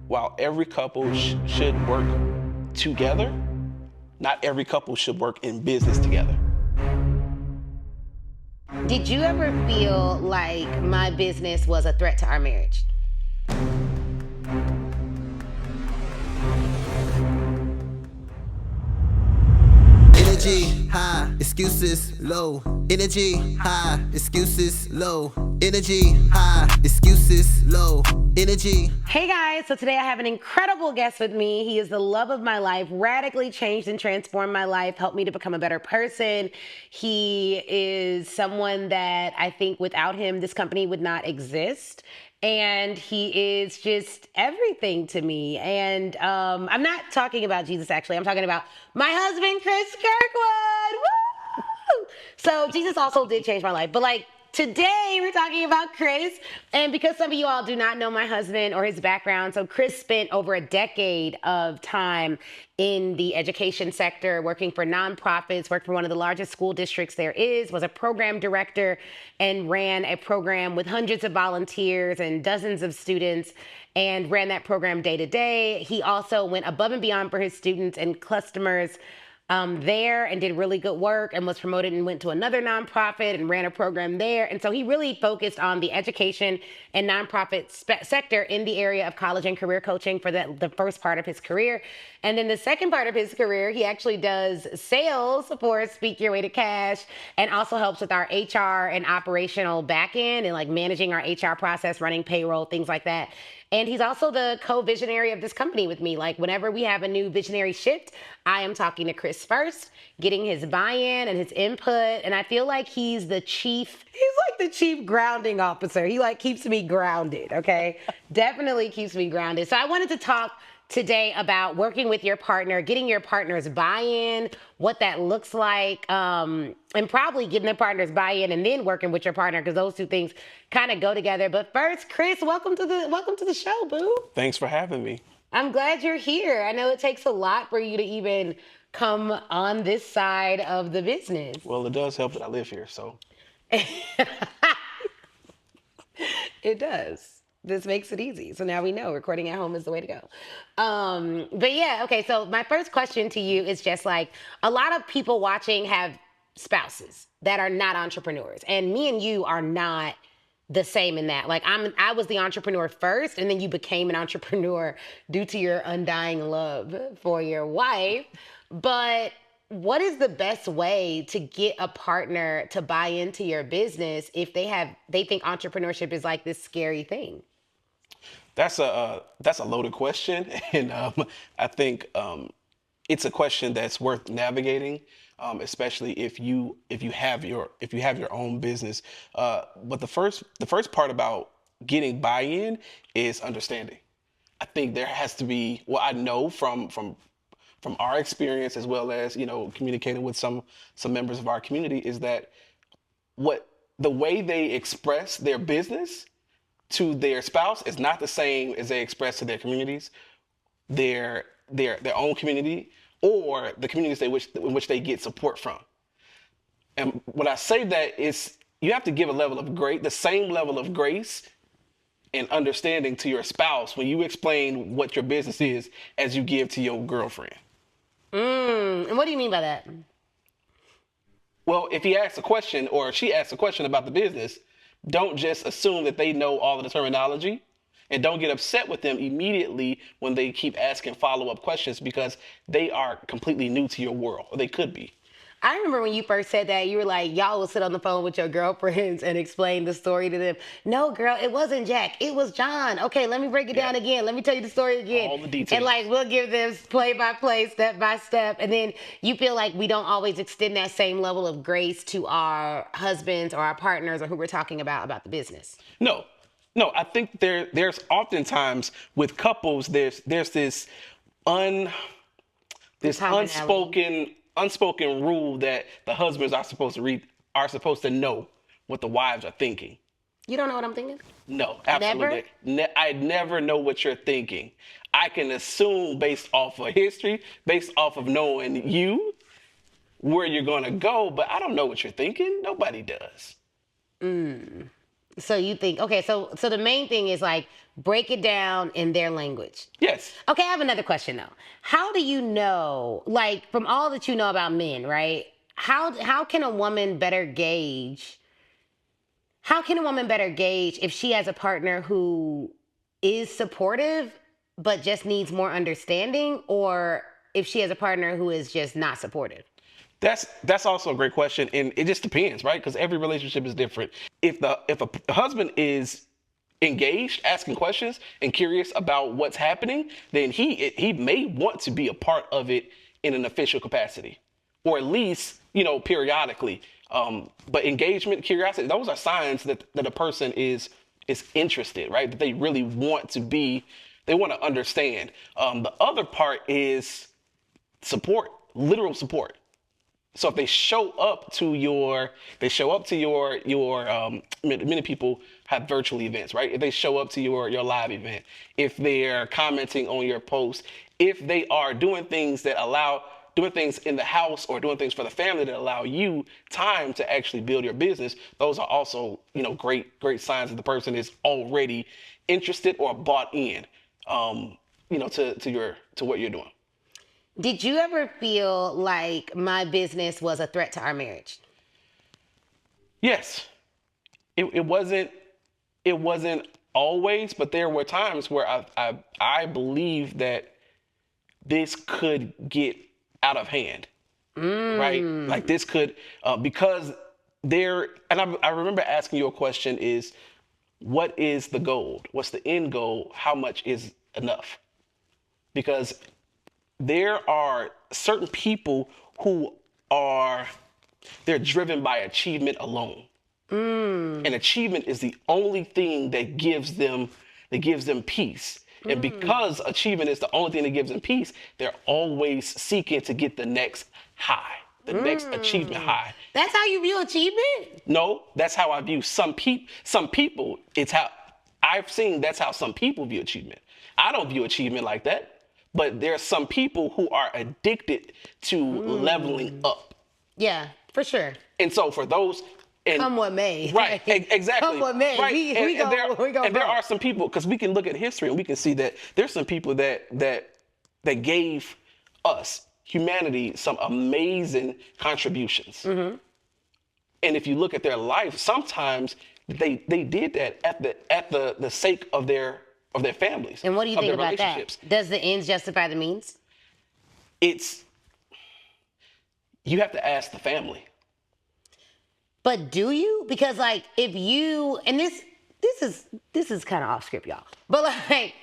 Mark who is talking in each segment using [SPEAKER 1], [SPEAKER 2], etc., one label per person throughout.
[SPEAKER 1] while every couple should work together, not every couple should work in business together.
[SPEAKER 2] Did you ever feel like my business was a threat to our marriage?
[SPEAKER 3] Energy high, excuses low. Energy high, excuses low. Energy high, excuses low. Energy.
[SPEAKER 2] Hey guys, so today I have an incredible guest with me. He is the love of my life, radically changed and transformed my life, helped me to become a better person. He is someone that I think without him, this company would not exist. And he is just everything to me. And I'm not talking about Jesus, actually. I'm talking about my husband, Chris Kirkwood. Woo! So Jesus also did change my life. But today we're talking about Chris. And because some of you all do not know my husband or his background, so Chris spent over a decade of time in the education sector, working for nonprofits, worked for one of the largest school districts there is, was a program director, and ran a program with hundreds of volunteers and dozens of students, and ran that program day to day. He also went above and beyond for his students and customers there, and did really good work, and was promoted and went to another nonprofit and ran a program there. And so he really focused on the education and nonprofit sector in the area of college and career coaching for the first part of his career. And then the second part of his career, he actually does sales for Speak Your Way to Cash, and also helps with our HR and operational backend and managing our HR process, running payroll, things like that. And he's also the co-visionary of this company with me. Whenever we have a new visionary shift, I am talking to Chris first, getting his buy-in and his input. And I feel like he's like the chief grounding officer. He keeps me grounded, okay? Definitely keeps me grounded. So I wanted to talk today about working with your partner, getting your partner's buy-in, what that looks like, and probably getting the partner's buy-in and then working with your partner, because those two things kind of go together. But first, Chris, welcome to the show, boo.
[SPEAKER 1] Thanks for having me.
[SPEAKER 2] I'm glad you're here. I know it takes a lot for you to even come on this side of the business.
[SPEAKER 1] Well, it does help that I live here, so.
[SPEAKER 2] It does. This makes it easy. So now we know recording at home is the way to go. But yeah, okay. So my first question to you is just a lot of people watching have spouses that are not entrepreneurs, and me and you are not the same in that. I was the entrepreneur first, and then you became an entrepreneur due to your undying love for your wife. But what is the best way to get a partner to buy into your business if they think entrepreneurship is this scary thing?
[SPEAKER 1] That's a loaded question, and I think it's a question that's worth navigating, especially if you have your own business. But the first part about getting buy-in is understanding. I think there has to be, well, I know from our experience, as well as communicating with some members of our community, is that the way they express their business to their spouse is not the same as they express to their communities, their own community, or the communities in which they get support from. And when I say that, is you have to give the same level of grace and understanding to your spouse when you explain what your business is as you give to your girlfriend.
[SPEAKER 2] And what do you mean by that?
[SPEAKER 1] Well, if he asks a question or she asks a question about the business, don't just assume that they know all of the terminology, and don't get upset with them immediately when they keep asking follow-up questions, because they are completely new to your world, or they could be.
[SPEAKER 2] I remember when you first said that, you were like, y'all will sit on the phone with your girlfriends and explain the story to them. No, girl, it wasn't Jack. It was John. Okay, let me break it down again. Let me tell you the story again.
[SPEAKER 1] All the details.
[SPEAKER 2] And we'll give this play-by-play, step-by-step. And then you feel like we don't always extend that same level of grace to our husbands or our partners or who we're talking about the business.
[SPEAKER 1] No, I think there's oftentimes with couples, there's this unspoken rule that the husbands are supposed to know what the wives are thinking.
[SPEAKER 2] You don't know what I'm thinking?
[SPEAKER 1] No, absolutely. I never know what you're thinking. I can assume based off of history, based off of knowing you, where you're going to go, but I don't know what you're thinking. Nobody does.
[SPEAKER 2] So you think, okay, so the main thing is like break it down in their language.
[SPEAKER 1] Yes.
[SPEAKER 2] Okay, I have another question though. How do you know, like from all that you know about men, right? How can a woman better gauge? How can a woman better gauge if she has a partner who is supportive but just needs more understanding, or if she has a partner who is just not supportive?
[SPEAKER 1] That's also a great question, and it just depends, right? Because every relationship is different. If a husband is engaged, asking questions, and curious about what's happening, then he may want to be a part of it in an official capacity, or at least periodically. But engagement, curiosity, those are signs that a person is interested, right? That they really want to be, they want to understand. The other part is support, literal support. So if many people have virtual events, right? If they show up to your live event, if they're commenting on your post, if they are doing things in the house or doing things for the family that allow you time to actually build your business, those are also, great signs that the person is already interested or bought in, to what you're doing.
[SPEAKER 2] Did you ever feel like my business was a threat to our marriage?
[SPEAKER 1] Yes. It wasn't always, but there were times where I believe that this could get out of hand, right? Like this could, because I remember asking you a question is, what is the goal? What's the end goal? How much is enough? Because there are certain people who they're driven by achievement alone. And achievement is the only thing that gives them peace. And because achievement is the only thing that gives them peace, they're always seeking to get the next high, the next achievement high.
[SPEAKER 2] That's how you view achievement?
[SPEAKER 1] No, that's how I view some people. It's how I've seen that's how some people view achievement. I don't view achievement like that. But there are some people who are addicted to leveling up.
[SPEAKER 2] Yeah, for sure.
[SPEAKER 1] And so for those,
[SPEAKER 2] come what may.
[SPEAKER 1] Right, exactly.
[SPEAKER 2] Come what may.
[SPEAKER 1] Right.
[SPEAKER 2] There
[SPEAKER 1] are some people, because we can look at history and we can see that there's some people that gave us, humanity, some amazing contributions. And if you look at their life, sometimes they did that at the sake of their families.
[SPEAKER 2] And what do you think about that? Does the ends justify the means?
[SPEAKER 1] You have to ask the family.
[SPEAKER 2] But do you? Because like if you, and this is kind of off script, y'all. But like,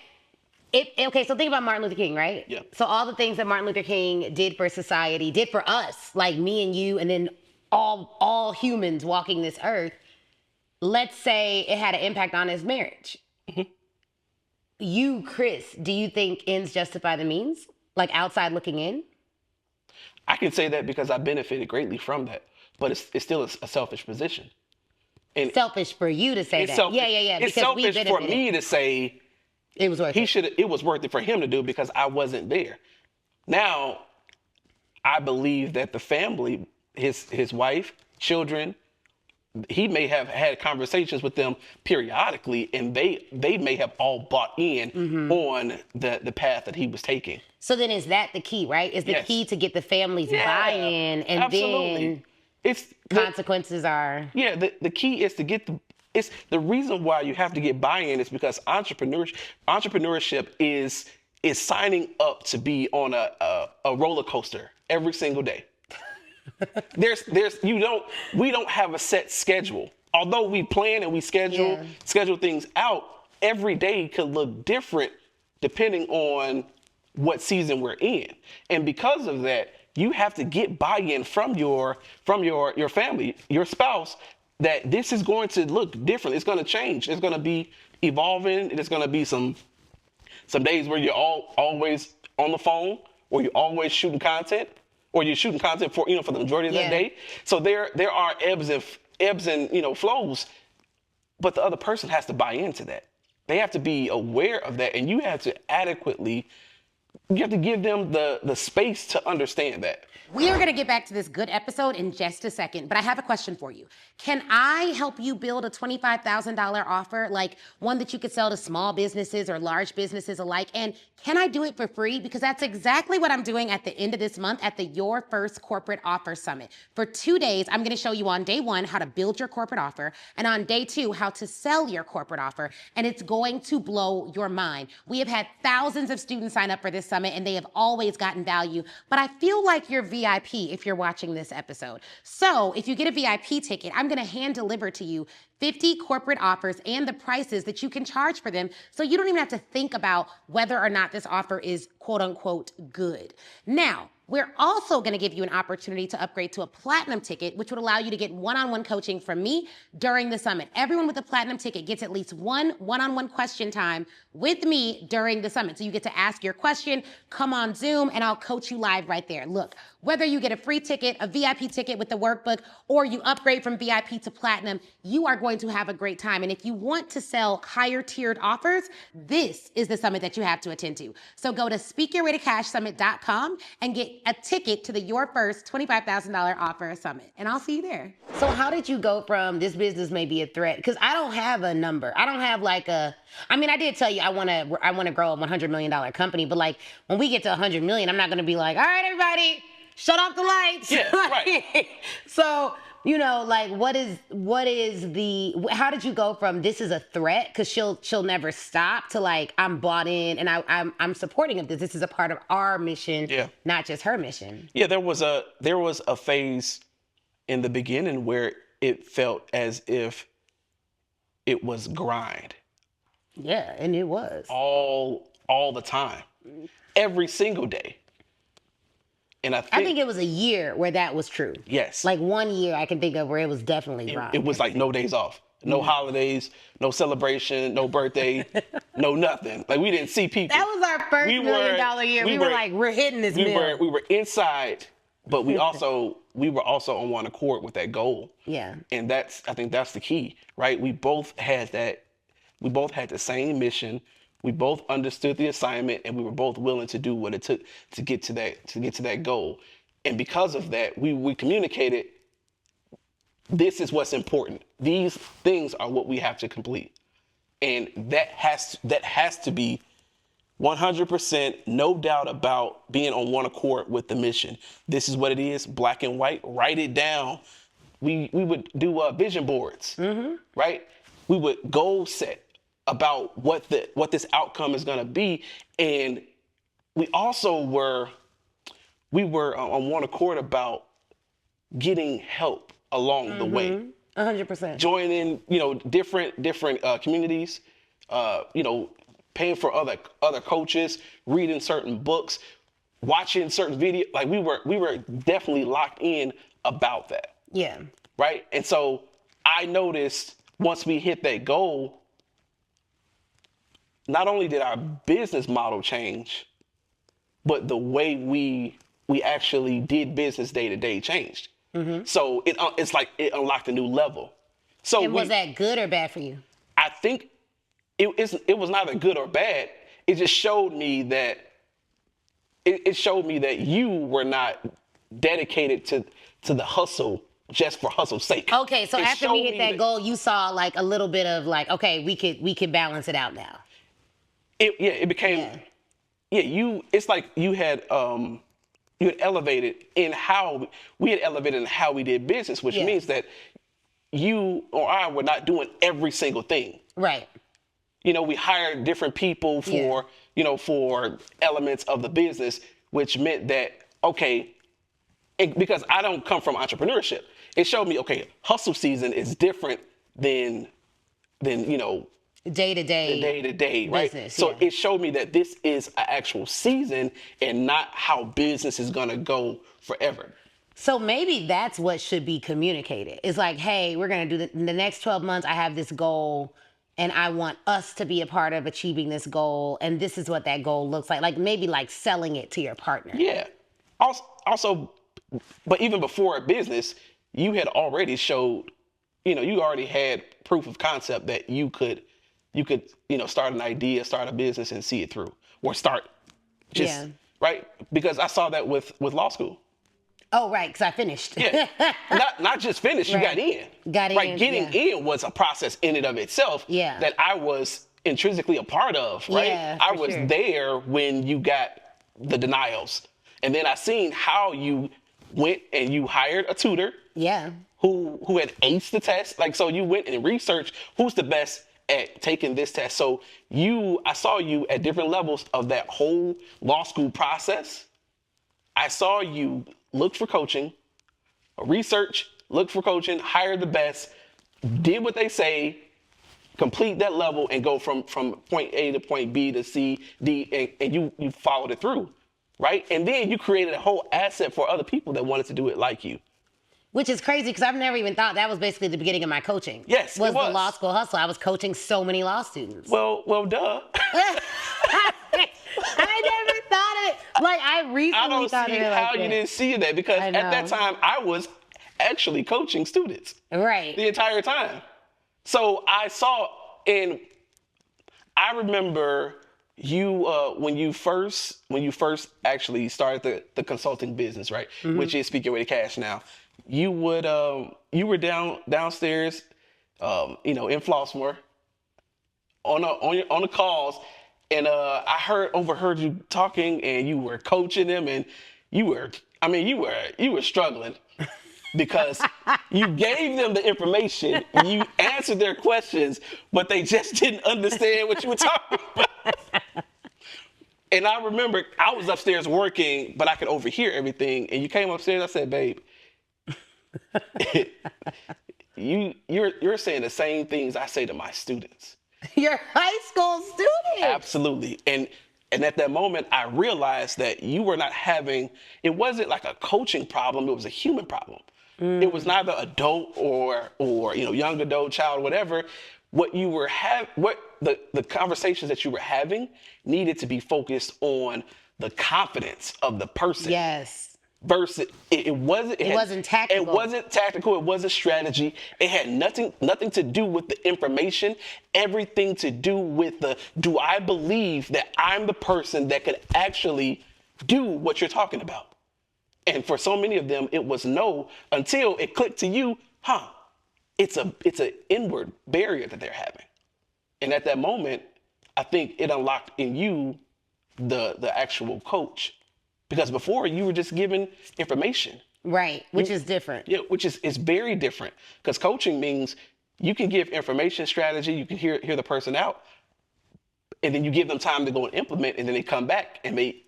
[SPEAKER 2] okay, so think about Martin Luther King, right?
[SPEAKER 1] Yeah.
[SPEAKER 2] So all the things that Martin Luther King did for society, did for us, like me and you, and then all humans walking this earth, let's say it had an impact on his marriage. You, Chris, do you think ends justify the means? Like outside looking in?
[SPEAKER 1] I can say that because I benefited greatly from that, but it's still a selfish position. And
[SPEAKER 2] selfish for you to say that.
[SPEAKER 1] Selfish.
[SPEAKER 2] Yeah.
[SPEAKER 1] It's selfish for me to say
[SPEAKER 2] it was worth it.
[SPEAKER 1] It was worth it for him to do because I wasn't there. Now, I believe that the family, his wife, children, he may have had conversations with them periodically, and they may have all bought in on the path that he was taking.
[SPEAKER 2] So then is that the key, right? Is the key to get the family's buy-in, and
[SPEAKER 1] absolutely.
[SPEAKER 2] Then consequences are...
[SPEAKER 1] Yeah, the key is to get the reason why you have to get buy-in is because entrepreneurship is signing up to be on a roller coaster every single day. We don't have a set schedule. Although we plan and we schedule things out, every day could look different depending on what season we're in. And because of that, you have to get buy-in from your family, your spouse, that this is going to look different. It's going to change. It's going to be evolving. There's going to be some days where you're always on the phone, or you're always shooting content, or you're shooting content for the majority of that day. So there are ebbs and flows, but the other person has to buy into that. They have to be aware of that, and you have to adequately you have to give them the space to understand that.
[SPEAKER 2] We are going to get back to this good episode in just a second, but I have a question for you. Can I help you build a $25,000 offer, like one that you could sell to small businesses or large businesses alike? And can I do it for free? Because that's exactly what I'm doing at the end of this month at the Your First Corporate Offer Summit. For 2 days, I'm going to show you on day 1 how to build your corporate offer, and on day 2 how to sell your corporate offer, and it's going to blow your mind. We have had thousands of students sign up for this summit, and they have always gotten value, but I feel like you're VIP if you're watching this episode. So if you get a VIP ticket, I'm going to hand deliver to you 50 corporate offers and the prices that you can charge for them, so you don't even have to think about whether or not this offer is quote unquote good. Now, we're also going to give you an opportunity to upgrade to a platinum ticket, which would allow you to get one-on-one coaching from me during the summit. Everyone with a platinum ticket gets at least one-on-one question time with me during the summit. So you get to ask your question, come on Zoom, and I'll coach you live right there. Look, whether you get a free ticket, a VIP ticket with the workbook, or you upgrade from VIP to platinum, you are going to have a great time. And if you want to sell higher tiered offers, this is the summit that you have to attend to. So go to speakyourwaytocashsummit.com and get a ticket to the Your First $25,000 Offer Summit. And I'll see you there. So how did you go from this business may be a threat? Because I don't have a number. I don't have like a, I mean, I did tell you I want to grow a $100 million company, but like when we get to 100 million, I'm not going to be like, all right, everybody, shut off the lights.
[SPEAKER 1] Yeah, right.
[SPEAKER 2] So, you know, like what is the, how did you go from this is a threat because she'll never stop to like I'm bought in and I'm supporting of this. This is a part of our mission, not just her mission.
[SPEAKER 1] Yeah, there was a phase in the beginning where it felt as if it was grind.
[SPEAKER 2] Yeah, and it was.
[SPEAKER 1] All the time. Every single day. And I think
[SPEAKER 2] it was a year where that was true.
[SPEAKER 1] Yes.
[SPEAKER 2] Like 1 year I can think of where it was definitely grind.
[SPEAKER 1] It was like no days off, no holidays, no celebration, no birthday, no nothing. Like we didn't see people.
[SPEAKER 2] That was our first $1 million year. We were like, we're hitting this mill.
[SPEAKER 1] We were inside, but we were also on one accord with that goal.
[SPEAKER 2] Yeah.
[SPEAKER 1] And I think that's the key, right? We both had the same mission. We both understood the assignment, and we were both willing to do what it took to get to that goal. And because of that, we communicated, this is what's important. These things are what we have to complete. And that has to be 100%, no doubt about being on one accord with the mission. This is what it is, black and white, write it down. We would do vision boards, right? We would goal set about what this outcome is going to be, and we also were on one accord about getting help along the way.
[SPEAKER 2] 100%.
[SPEAKER 1] Joining, different communities, paying for other coaches, reading certain books, watching certain videos. Like we were definitely locked in about that.
[SPEAKER 2] Yeah.
[SPEAKER 1] Right. And so I noticed once we hit that goal, not only did our business model change, but the way we actually did business day to day changed. So it's like it unlocked a new level. So
[SPEAKER 2] was that good or bad for you?
[SPEAKER 1] I think it was neither good or bad. It just showed me that you were not dedicated to the hustle just for hustle's sake.
[SPEAKER 2] Okay, so after we hit that goal, you saw like a little bit of like, okay, we could balance it out now.
[SPEAKER 1] It became, it's like you had elevated in how we did business, which means that you or I were not doing every single thing.
[SPEAKER 2] Right.
[SPEAKER 1] We hired different people for elements of the business, which meant that, okay, because I don't come from entrepreneurship, it showed me, okay, hustle season is different than day-to-day, right?
[SPEAKER 2] Business,
[SPEAKER 1] so it showed me that this is an actual season and not how business is gonna go forever.
[SPEAKER 2] So maybe that's what should be communicated. It's like, hey, we're gonna do in the next 12 months, I have this goal and I want us to be a part of achieving this goal. And this is what that goal looks like. Like maybe like selling it to your partner.
[SPEAKER 1] Yeah. Also, but even before a business, you had already showed, you already had proof of concept that you could start an idea, start a business and see it through, or start Just right, because I saw that with law school.
[SPEAKER 2] Oh, right, because I finished.
[SPEAKER 1] Yeah, not just finished. You got in. Right, getting in was a process in and of itself.
[SPEAKER 2] Yeah.
[SPEAKER 1] That I was intrinsically a part of. Right,
[SPEAKER 2] Yeah,
[SPEAKER 1] I
[SPEAKER 2] for
[SPEAKER 1] was
[SPEAKER 2] sure.
[SPEAKER 1] there when you got the denials, and then I seen how you went and you hired a tutor.
[SPEAKER 2] Yeah.
[SPEAKER 1] Who had aced the test. Like, so you went and researched who's the best at taking this test. So I saw you at different levels of that whole law school process. I saw you look for coaching, research, look for coaching, hire the best, did what they say, complete that level and go from point A to point B to C, D, and you followed it through, right? And then you created a whole asset for other people that wanted to do it like you.
[SPEAKER 2] Which is crazy because I've never even thought that was basically the beginning of my coaching.
[SPEAKER 1] Yes,
[SPEAKER 2] was
[SPEAKER 1] it was.
[SPEAKER 2] the law school hustle. I was coaching so many law students.
[SPEAKER 1] Well, duh.
[SPEAKER 2] I never thought it. Like, I recently
[SPEAKER 1] I don't
[SPEAKER 2] thought
[SPEAKER 1] see
[SPEAKER 2] of it
[SPEAKER 1] how
[SPEAKER 2] like
[SPEAKER 1] you
[SPEAKER 2] that.
[SPEAKER 1] didn't see that, because
[SPEAKER 2] I
[SPEAKER 1] at that
[SPEAKER 2] know.
[SPEAKER 1] time I was actually coaching students
[SPEAKER 2] Right.
[SPEAKER 1] the entire time. So I saw, and I remember you when you first actually started the consulting business, right?
[SPEAKER 2] Mm-hmm.
[SPEAKER 1] Which is Speak Your Way to Cash now. You were downstairs, in Flossmoor on the calls, and I overheard you talking, and you were coaching them, and you were struggling because you gave them the information, you answered their questions, but they just didn't understand what you were talking about. And I remember I was upstairs working, but I could overhear everything, and you came upstairs. I said, "Babe, you're saying the same things I say to my students."
[SPEAKER 2] You're high school student.
[SPEAKER 1] Absolutely. And at that moment, I realized that you were not having, it wasn't like a coaching problem, it was a human problem. It was neither adult or young adult, child, whatever. What the conversations that you were having needed to be focused on the confidence of the person.
[SPEAKER 2] Yes.
[SPEAKER 1] Versus it wasn't
[SPEAKER 2] tactical.
[SPEAKER 1] It wasn't tactical. It wasn't strategy. It had nothing to do with the information. Everything to do with do I believe that I'm the person that could actually do what you're talking about? And for so many of them, it was no, until it clicked to you, it's an inward barrier that they're having. And at that moment, I think it unlocked in you the actual coach. Because before you were just giving information.
[SPEAKER 2] Right, which is different.
[SPEAKER 1] Yeah, which is very different. Because coaching means you can give information, strategy, you can hear the person out, and then you give them time to go and implement, and then they come back and they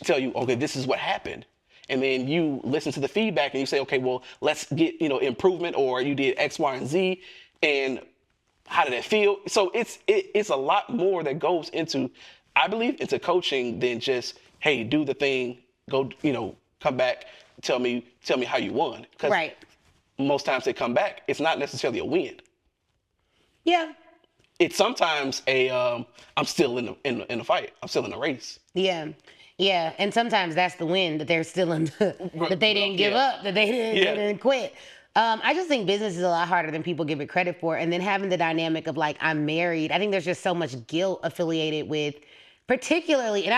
[SPEAKER 1] tell you, okay, this is what happened. And then you listen to the feedback and you say, okay, well, let's get improvement, or you did X, Y, and Z, and how did it feel? So it's a lot more that goes into, I believe, into coaching than just, hey, do the thing, go, come back, tell me how you won. Because
[SPEAKER 2] right.
[SPEAKER 1] most times they come back, it's not necessarily a win.
[SPEAKER 2] Yeah.
[SPEAKER 1] It's sometimes I'm still in the fight. I'm still in the race.
[SPEAKER 2] Yeah. Yeah. And sometimes that's the win, that they're still in that they didn't give up, that they didn't quit. I just think business is a lot harder than people give it credit for. And then having the dynamic of, like, I'm married, I think there's just so much guilt affiliated with, particularly, and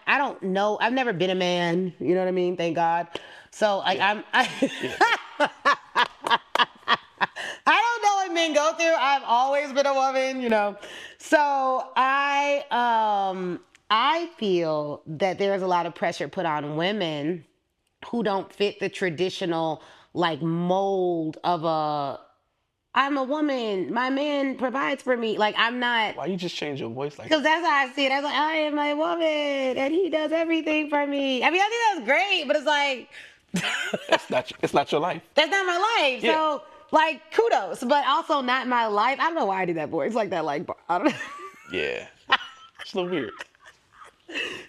[SPEAKER 2] I don't know, I've never been a man, you know what I mean? Thank God. So, like, I don't know what men go through. I've always been a woman, So I feel that there's a lot of pressure put on women who don't fit the traditional, like, mold of I'm a woman, my man provides for me. Like, I'm not.
[SPEAKER 1] Why you just change your voice like that?
[SPEAKER 2] Because that's how I see it. I was like, I am my woman, and he does everything for me. I mean, I think that's great, but it's like,
[SPEAKER 1] it's not your life.
[SPEAKER 2] That's not my life.
[SPEAKER 1] Yeah.
[SPEAKER 2] So, like, kudos, but also not my life. I don't know why I did that voice. Like that, like, I don't know.
[SPEAKER 1] Yeah. It's a little weird.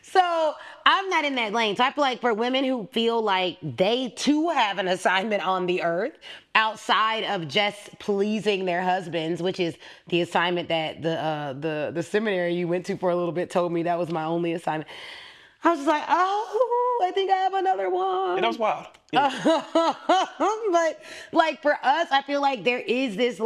[SPEAKER 2] So I'm not in that lane. So I feel like for women who feel like they too have an assignment on the earth outside of just pleasing their husbands, which is the assignment that the seminary you went to for a little bit told me that was my only assignment. I was just like, oh, I think I have another one.
[SPEAKER 1] And that was wild. Yeah.
[SPEAKER 2] But, like, for us, I feel like there is this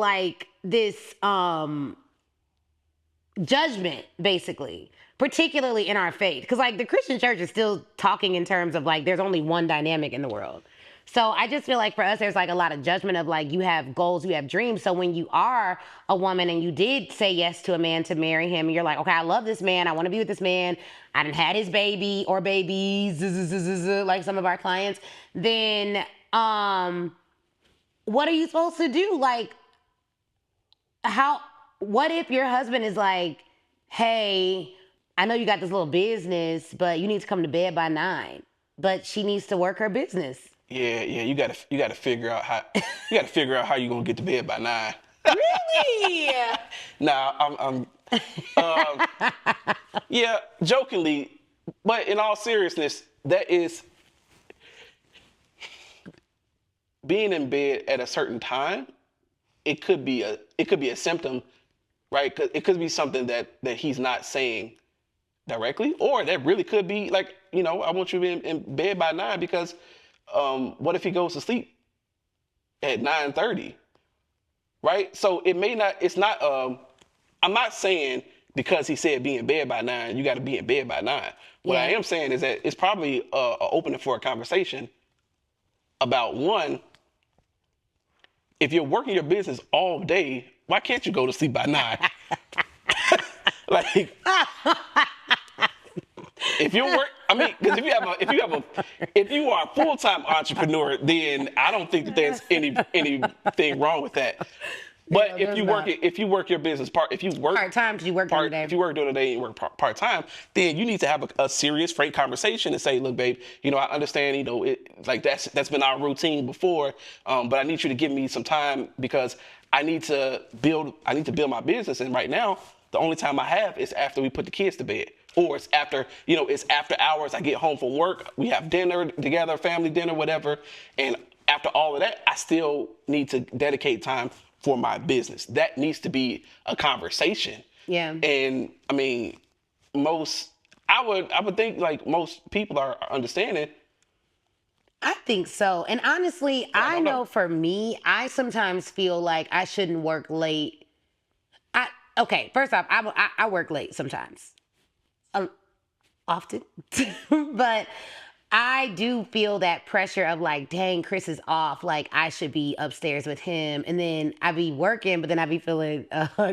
[SPEAKER 2] judgment, basically, particularly in our faith. Because, like, the Christian church is still talking in terms of, like, there's only one dynamic in the world. So I just feel like for us, there's like a lot of judgment of like, you have goals, you have dreams. So when you are a woman and you did say yes to a man to marry him, and you're like, okay, I love this man, I want to be with this man, I done had his baby or babies, like some of our clients, then what are you supposed to do? Like, what if your husband is like, hey, I know you got this little business, but you need to come to bed by 9, but she needs to work her business.
[SPEAKER 1] Yeah, you gotta figure out how you're gonna get to bed by 9.
[SPEAKER 2] Really?
[SPEAKER 1] Nah, yeah, jokingly, but in all seriousness, that is being in bed at a certain time. It could be a symptom, right? It could be something that he's not saying directly, or that really could be like, I want you to be in bed by 9 because. What if he goes to sleep at 9:30, right? So it may not, it's not, I'm not saying because he said be in bed by 9, you got to be in bed by 9. What I am saying is that it's probably a opening for a conversation about, one, if you're working your business all day, why can't you go to sleep by 9? Like, if you work, because if you are a full-time entrepreneur, then I don't think that there's anything wrong with that. But if you work your business if you work
[SPEAKER 2] part-time, because you work during the day.
[SPEAKER 1] If you work during the day and you work part-time, then you need to have a serious, frank conversation and say, look, babe, I understand, that's been our routine before, but I need you to give me some time because I need to build my business, and right now the only time I have is after we put the kids to bed. Or it's after hours, I get home from work, we have dinner together, family dinner, whatever. And after all of that, I still need to dedicate time for my business. That needs to be a conversation.
[SPEAKER 2] Yeah.
[SPEAKER 1] And I would think like most people are understanding.
[SPEAKER 2] I think so. And honestly, I know for me, I sometimes feel like I shouldn't work late. First off, I work late sometimes. Often, but I do feel that pressure of like, dang, Chris is off, like I should be upstairs with him, and then I be working, but then I be feeling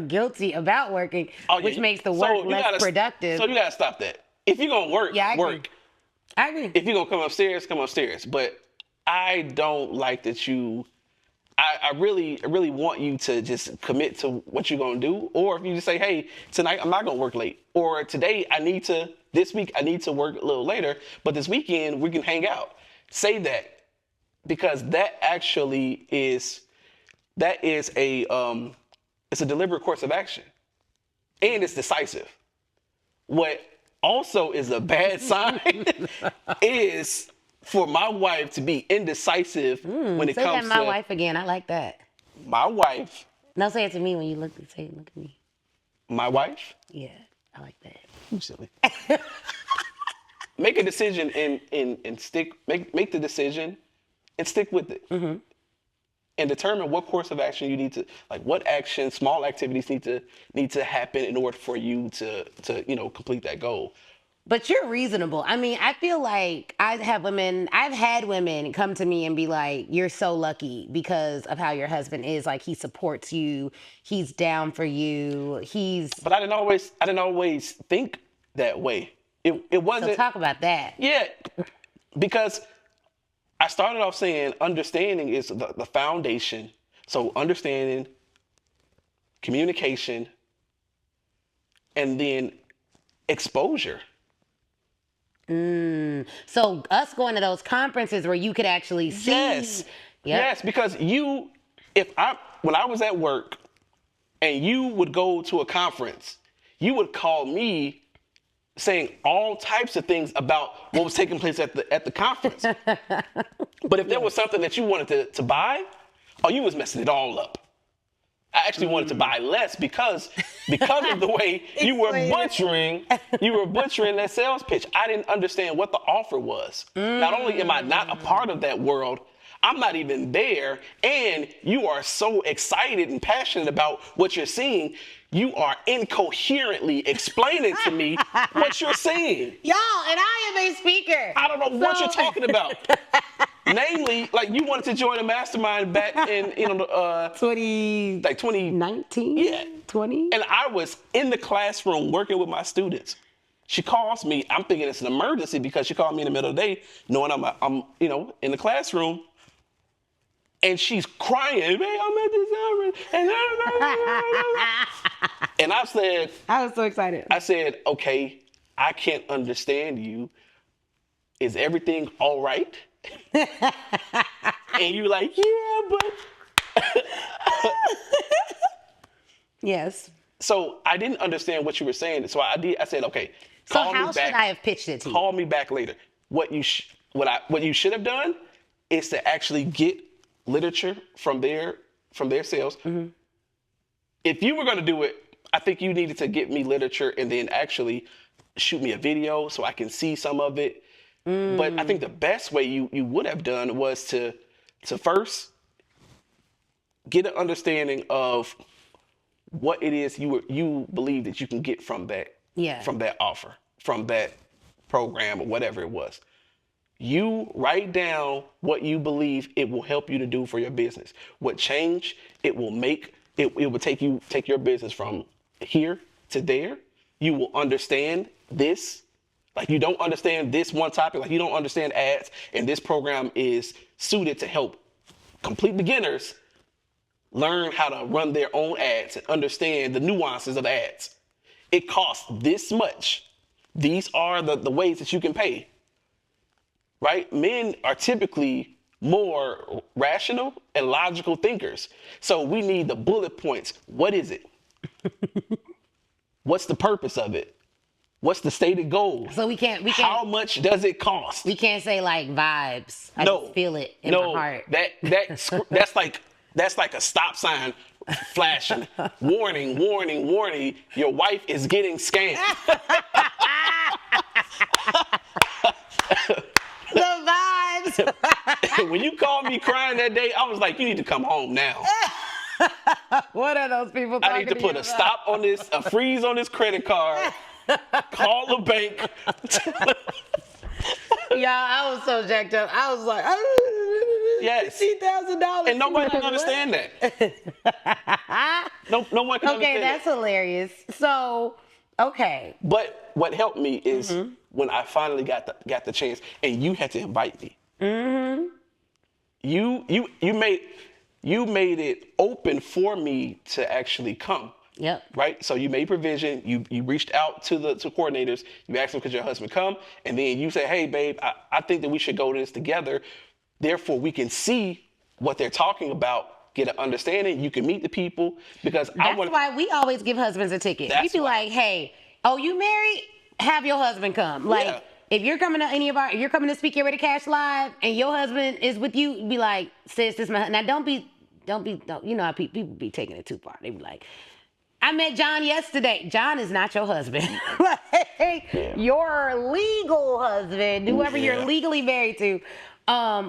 [SPEAKER 2] guilty about working, which makes the work less productive. So
[SPEAKER 1] you gotta stop that. If you're gonna work, work.
[SPEAKER 2] I agree.
[SPEAKER 1] If you're gonna come upstairs. But I don't like that you. I really want you to just commit to what you're gonna do, or if you just say, hey, tonight I'm not gonna work late, or today this week I need to work a little later, but this weekend we can hang out. Say that, because that actually is it's a deliberate course of action, and it's decisive. What also is a bad sign is for my wife to be indecisive when it comes to...
[SPEAKER 2] Say that, my wife again. I like that.
[SPEAKER 1] My wife...
[SPEAKER 2] No, say it to me when you look at me.
[SPEAKER 1] My wife?
[SPEAKER 2] Yeah, I like that.
[SPEAKER 1] You silly. Make a decision and stick... Make the decision and stick with it. Mm-hmm. And determine what course of action you need to... Like, what action, small activities need to happen in order for you to complete that goal.
[SPEAKER 2] But you're reasonable. I mean, I feel like I've had women come to me and be like, you're so lucky because of how your husband is. Like, he supports you. He's down for you.
[SPEAKER 1] But I didn't always think that way. It wasn't.
[SPEAKER 2] So talk about that.
[SPEAKER 1] Yeah, because I started off saying understanding is the foundation. So understanding, communication, and then exposure.
[SPEAKER 2] So us going to those conferences where you could actually see.
[SPEAKER 1] Yes. Yep. Yes, because when I was at work and you would go to a conference, you would call me saying all types of things about what was taking place at the conference. But if there was something that you wanted to buy, you was messing it all up. I actually wanted to buy less because of the way you were butchering that sales pitch. I didn't understand what the offer was. Not only am I not a part of that world, I'm not even there, and you are so excited and passionate about what you're seeing, you are incoherently explaining to me what you're seeing.
[SPEAKER 2] Y'all, and I am a speaker.
[SPEAKER 1] I don't know what you're talking about. Namely, like you wanted to join a mastermind back in
[SPEAKER 2] 2019?
[SPEAKER 1] Yeah.
[SPEAKER 2] 20?
[SPEAKER 1] And I was in the classroom working with my students. She calls me. I'm thinking it's an emergency because she called me in the middle of the day, knowing I'm in the classroom. And she's crying, man, I'm at this hour. And I said,
[SPEAKER 2] I was so excited.
[SPEAKER 1] I said, okay, I can't understand you. Is everything all right? And you're like, yeah, but.
[SPEAKER 2] Yes.
[SPEAKER 1] So I didn't understand what you were saying. So I said, okay,
[SPEAKER 2] So
[SPEAKER 1] call
[SPEAKER 2] how
[SPEAKER 1] me back.
[SPEAKER 2] should I have pitched it to you?
[SPEAKER 1] Call me back later. What you should have done is to actually get literature from their sales.
[SPEAKER 2] Mm-hmm.
[SPEAKER 1] If you were going to do it, I think you needed to get me literature and then actually shoot me a video so I can see some of it. But I think the best way you would have done was to first get an understanding of what it is you believe that you can get from that from that offer, from that program or whatever it was. You write down what you believe it will help you to do for your business, what change it will make. It will take your business from here to there. You will understand this. Like you don't understand this one topic, like you don't understand ads, and this program is suited to help complete beginners learn how to run their own ads and understand the nuances of ads. It costs this much. These are the ways that you can pay. Right? Men are typically more rational and logical thinkers. So we need the bullet points. What is it? What's the purpose of it? What's the stated goal?
[SPEAKER 2] So we can't.
[SPEAKER 1] How much does it cost?
[SPEAKER 2] We can't say like vibes. I just feel it in my heart.
[SPEAKER 1] That's like a stop sign flashing. Warning, warning, warning. Your wife is getting scammed.
[SPEAKER 2] The vibes.
[SPEAKER 1] When you called me crying that day, I was like, you need to come home now.
[SPEAKER 2] What are those people talking
[SPEAKER 1] I need to put a stop on this, a freeze on this credit card, call the bank.
[SPEAKER 2] Y'all, I was so jacked up. I was like,
[SPEAKER 1] yes.
[SPEAKER 2] $50,000.
[SPEAKER 1] And nobody can understand that. No one can understand
[SPEAKER 2] Okay, that's hilarious. So, okay.
[SPEAKER 1] But what helped me is when I finally got the chance, and you had to invite me. Mm-hmm. You made it open for me to actually come.
[SPEAKER 2] Yep.
[SPEAKER 1] Right. So you made provision. You reached out to the coordinators. You asked them, could your husband come? And then you said, hey, babe, I think that we should go to this together. Therefore, we can see what they're talking about, get an understanding. You can meet the people because
[SPEAKER 2] that's why we always give husbands a ticket. We be like, hey, oh, you married? Have your husband come. Like, if you're coming to if you're coming to Speak Your Way to Cash Live and your husband is with you, be like, sis, this my, now don't you know how people be taking it too far. They be like, I met John yesterday. John is not your husband. Your legal husband, whoever you're legally married to.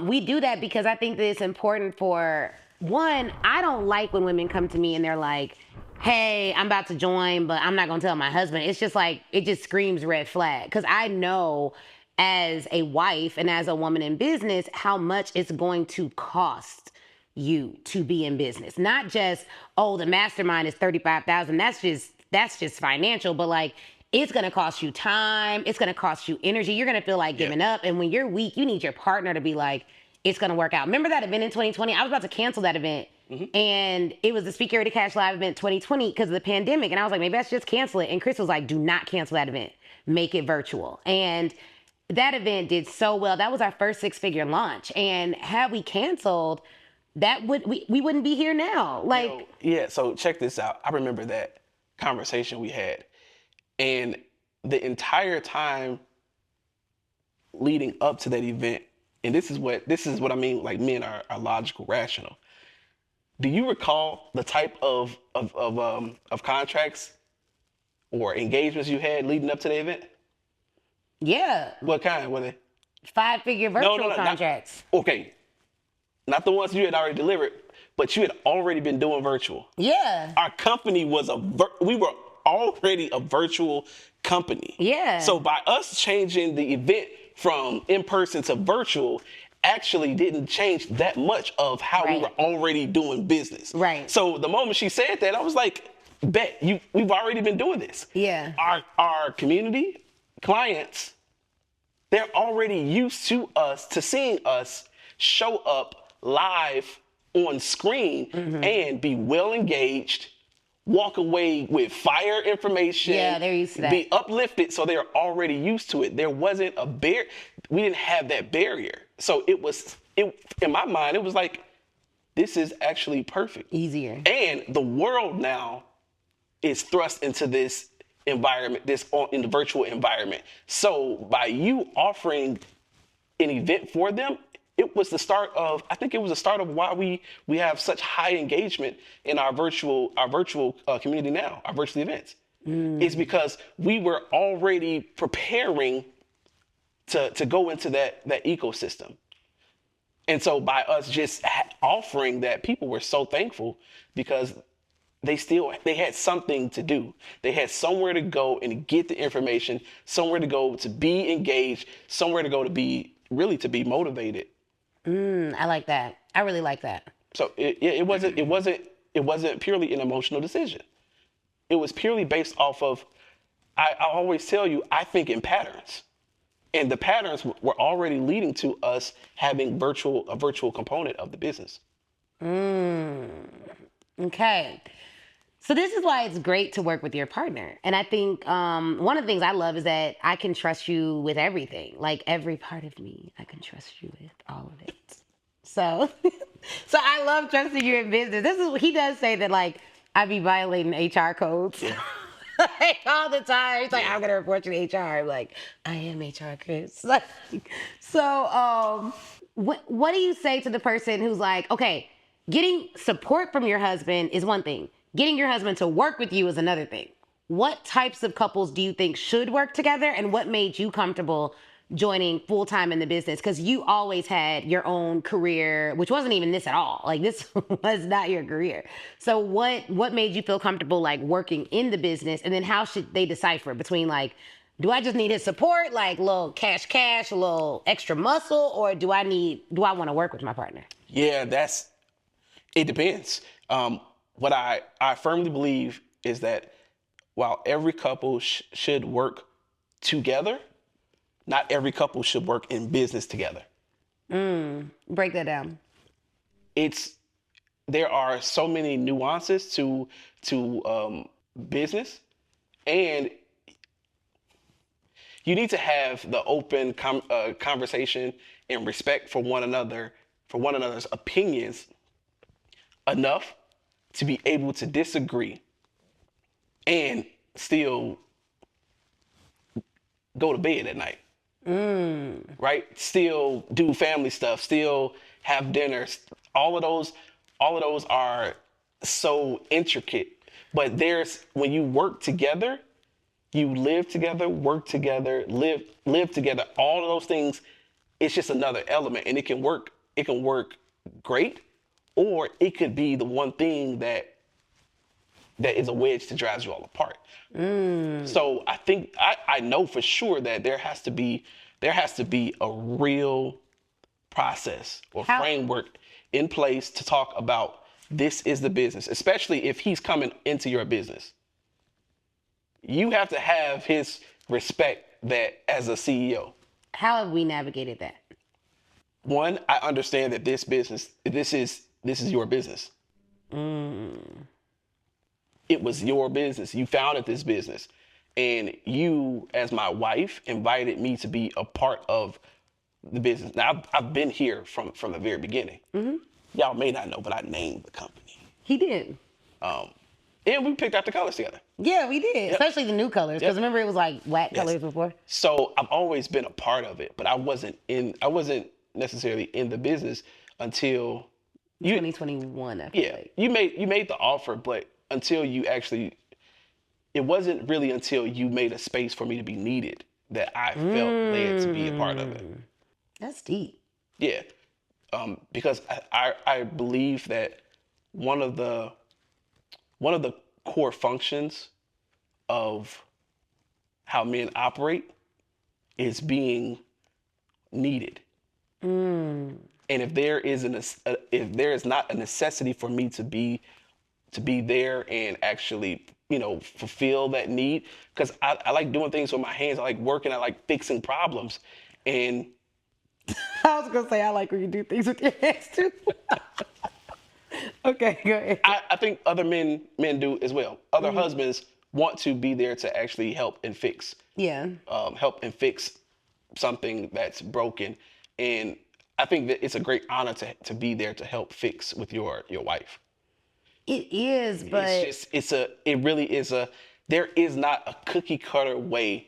[SPEAKER 2] We do that because I think that it's important for, one, I don't like when women come to me and they're like, hey, I'm about to join, but I'm not going to tell my husband. It's just like, it just screams red flag. Because I know as a wife and as a woman in business, how much it's going to cost you to be in business. Not just, oh, the mastermind is $35,000. That's just financial, but like, it's going to cost you time. It's going to cost you energy. You're going to feel like giving up. And when you're weak, you need your partner to be like, it's going to work out. Remember that event in 2020? I was about to cancel that event. Mm-hmm. And it was the Speak Your Way to Cash Live event 2020 because of the pandemic. And I was like, maybe I should just cancel it. And Chris was like, do not cancel that event. Make it virtual. And that event did so well. That was our first 6-figure launch. And had we canceled, we wouldn't be here now. Like,
[SPEAKER 1] so check this out. I remember that conversation we had. And the entire time leading up to that event, and this is what I mean, like men are logical, rational. Do you recall the type of contracts or engagements you had leading up to the event?
[SPEAKER 2] Yeah.
[SPEAKER 1] What kind were they?
[SPEAKER 2] 5-figure virtual contracts.
[SPEAKER 1] Okay. not the ones you had already delivered, but you had already been doing virtual.
[SPEAKER 2] Yeah.
[SPEAKER 1] Our company was we were already a virtual company.
[SPEAKER 2] Yeah.
[SPEAKER 1] So by us changing the event from in person to virtual actually didn't change that much of how we
[SPEAKER 2] Right.
[SPEAKER 1] were already doing business.
[SPEAKER 2] Right.
[SPEAKER 1] So the moment she said that, I was like, bet we've already been doing this.
[SPEAKER 2] Yeah.
[SPEAKER 1] Our community, clients, they're already used to seeing us show up live on screen and be well engaged, walk away with fire information.
[SPEAKER 2] Yeah, they're used to that.
[SPEAKER 1] Be uplifted, so they're already used to it. There wasn't a we didn't have that barrier. So in my mind, it was like, this is actually perfect.
[SPEAKER 2] Easier.
[SPEAKER 1] And the world now is thrust into this environment, in the virtual environment. So by you offering an event for them, it was the start of why we have such high engagement in our virtual community now, our virtual events. It's because we were already preparing to go into that ecosystem. And so by us just offering that, people were so thankful because they had something to do. They had somewhere to go and get the information, somewhere to go to be engaged, somewhere to go to be motivated.
[SPEAKER 2] I like that. I really like that.
[SPEAKER 1] So it wasn't purely an emotional decision. It was purely based off of, I always tell you, I think in patterns. And the patterns were already leading to us having a virtual component of the business.
[SPEAKER 2] Okay. So this is why it's great to work with your partner. And I think one of the things I love is that I can trust you with everything. Like every part of me, I can trust you with all of it. So so I love trusting you in business. He does say that like I be violating HR codes.
[SPEAKER 1] Yeah.
[SPEAKER 2] Like all the time. He's like, I'm gonna report you to HR. I'm like, I am HR, Chris. Like, so what do you say to the person who's like, okay, getting support from your husband is one thing. Getting your husband to work with you is another thing. What types of couples do you think should work together, and what made you comfortable joining full-time in the business? Because you always had your own career, which wasn't even this at all. Like this was not your career. So what made you feel comfortable like working in the business, and then how should they decipher between like, do I just need his support, like a little cash, a little extra muscle, or do I want to work with my partner?
[SPEAKER 1] Yeah, it depends. What I firmly believe is that while every couple should work together, not every couple should work in business together.
[SPEAKER 2] Break that down.
[SPEAKER 1] There are so many nuances to business, and you need to have the open conversation and respect for one another's opinions enough to be able to disagree and still go to bed at night. Right? Still do family stuff, still have dinners. All of those are so intricate. But when you work together, you live together, work together, live together, all of those things, it's just another element, and it can work great, or it could be the one thing that is a wedge that drives you all apart. So I think I know for sure that there has to be a real process or framework in place to talk about, this is the business, especially if he's coming into your business. You have to have his respect that as a CEO.
[SPEAKER 2] How have we navigated that?
[SPEAKER 1] One, I understand that this is your business. It was your business. You founded this business. And you, as my wife, invited me to be a part of the business. Now, I've been here from the very beginning. Y'all may not know, but I named the company.
[SPEAKER 2] He did.
[SPEAKER 1] And we picked out the colors together.
[SPEAKER 2] Yeah, we did. Yep. Especially the new colors. Because remember, it was like whack colors before.
[SPEAKER 1] So I've always been a part of it, but I wasn't necessarily in the business until
[SPEAKER 2] 2021. I feel like.
[SPEAKER 1] You made the offer, but until you actually, it wasn't really until you made a space for me to be needed that I felt led to be a part of it.
[SPEAKER 2] That's deep.
[SPEAKER 1] Yeah. because I believe that one of the core functions of how men operate is being needed. And if there is not a necessity for me to be there and actually, fulfill that need, because I like doing things with my hands. I like working. I like fixing problems, and
[SPEAKER 2] I was gonna say I like when you do things with your hands too. Okay, go ahead.
[SPEAKER 1] I think other men do as well. Other husbands want to be there to actually help and fix.
[SPEAKER 2] Yeah.
[SPEAKER 1] Help and fix something that's broken, and I think that it's a great honor to be there to help fix with your wife.
[SPEAKER 2] It is, but
[SPEAKER 1] There is not a cookie cutter way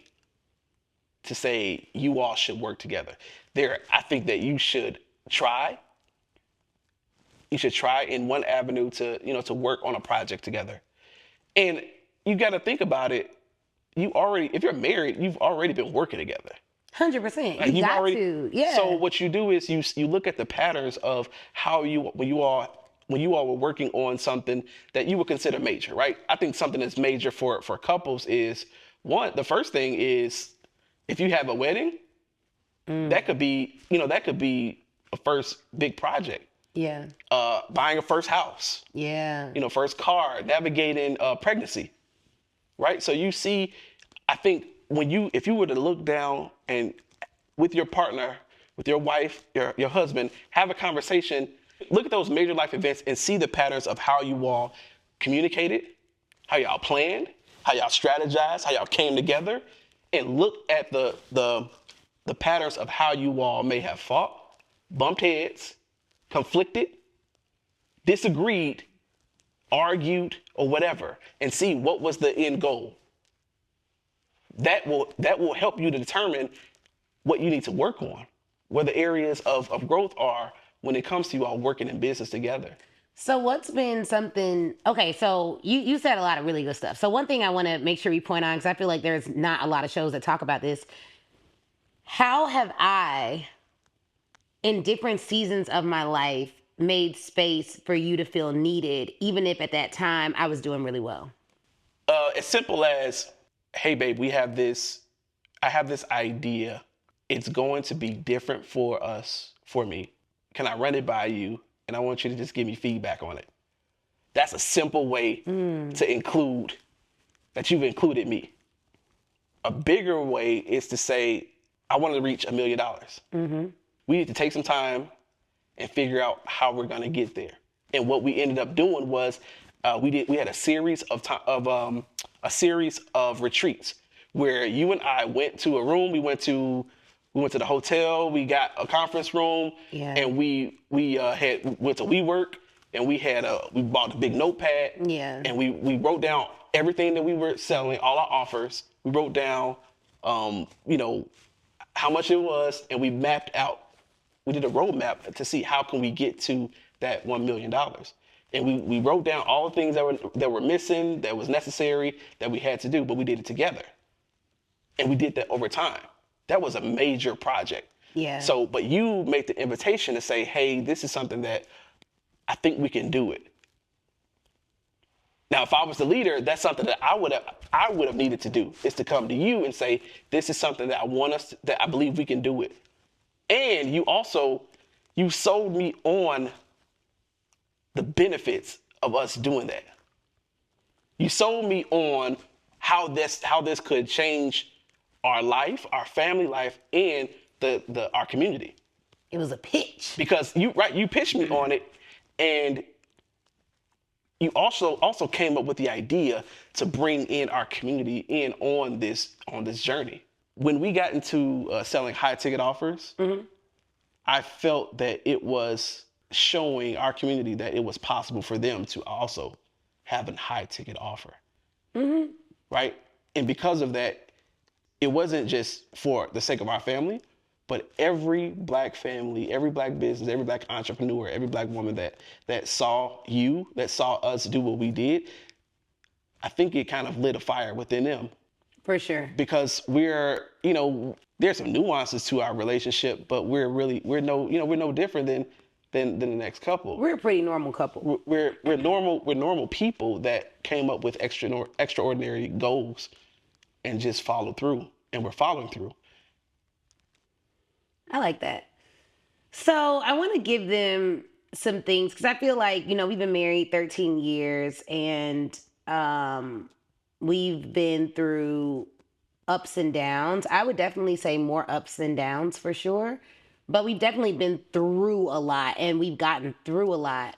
[SPEAKER 1] to say you all should work together. I think that you should try. You should try in one avenue to work on a project together. And you got to think about it. If you're married, you've already been working together.
[SPEAKER 2] 100%. You got to, yeah.
[SPEAKER 1] So what you do is you look at the patterns of how when you all were working on something that you would consider major, right? I think something that's major for couples is the first thing is if you have a wedding, that could be a first big project.
[SPEAKER 2] Yeah.
[SPEAKER 1] Buying a first house.
[SPEAKER 2] Yeah.
[SPEAKER 1] First car, navigating pregnancy, right? So you see, I think if you were to look down and with your partner, with your wife, your husband, have a conversation, look at those major life events and see the patterns of how you all communicated, how y'all planned, how y'all strategized, how y'all came together, and look at the patterns of how you all may have fought, bumped heads, conflicted, disagreed, argued, or whatever, and see what was the end goal. That will help you to determine what you need to work on, where the areas of growth are when it comes to you all working in business together.
[SPEAKER 2] So what's been something, okay, so you said a lot of really good stuff. So one thing I want to make sure we point on, because I feel like there's not a lot of shows that talk about this. How have I, in different seasons of my life, made space for you to feel needed, even if at that time I was doing really well?
[SPEAKER 1] As simple as, hey babe, I have this idea. It's going to be different for me. Can I run it by you? And I want you to just give me feedback on it. That's a simple way to include that you've included me. A bigger way is to say, I want to reach $1 million. We need to take some time and figure out how we're going to get there. And what we ended up doing was we had a series of retreats where you and I went to a room. We went to the hotel. We got a conference room, and we went to WeWork, and we bought a big notepad, and we wrote down everything that we were selling, all our offers. We wrote down, how much it was, and we mapped out. We did a roadmap to see how can we get to that $1 million. And we wrote down all the things that were missing, that was necessary, that we had to do, but we did it together. And we did that over time. That was a major project.
[SPEAKER 2] Yeah.
[SPEAKER 1] So, but you make the invitation to say, hey, this is something that I think we can do it. Now, if I was the leader, that's something that I would have needed to do, is to come to you and say, this is something that that I believe we can do it. And you sold me on the benefits of us doing that. You sold me on how this could change our life, our family life, and our community.
[SPEAKER 2] It was a pitch.
[SPEAKER 1] Because you pitched me on it, and you also came up with the idea to bring in our community in on this journey. When we got into selling high ticket offers, I felt that it was showing our community that it was possible for them to also have a high ticket offer, right? And because of that, it wasn't just for the sake of our family, but every Black family, every Black business, every Black entrepreneur, every Black woman that saw us do what we did, I think it kind of lit a fire within them.
[SPEAKER 2] For sure.
[SPEAKER 1] Because there's some nuances to our relationship, but we're no different than than the next couple.
[SPEAKER 2] We're a pretty normal couple.
[SPEAKER 1] We're normal people that came up with extraordinary goals and just followed through, and we're following through.
[SPEAKER 2] I like that. So I want to give them some things because I feel like, we've been married 13 years and we've been through ups and downs. I would definitely say more ups than downs for sure. But we've definitely been through a lot and we've gotten through a lot.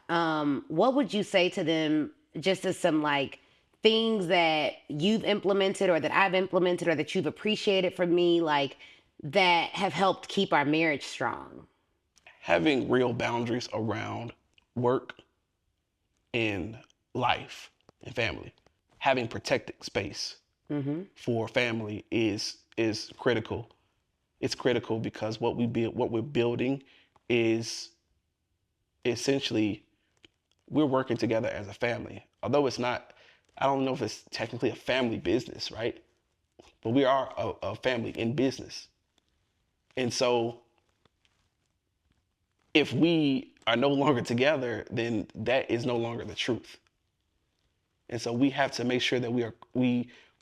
[SPEAKER 2] What would you say to them just as some like things that you've implemented or that I've implemented or that you've appreciated from me, like that have helped keep our marriage strong?
[SPEAKER 1] Having real boundaries around work and life and family. Having protected space for family is critical. It's critical because what we're building is essentially we're working together as a family. Although it's not, I don't know if it's technically a family business, right? But we are a family in business. And so if we are no longer together, then that is no longer the truth. And so we have to make sure that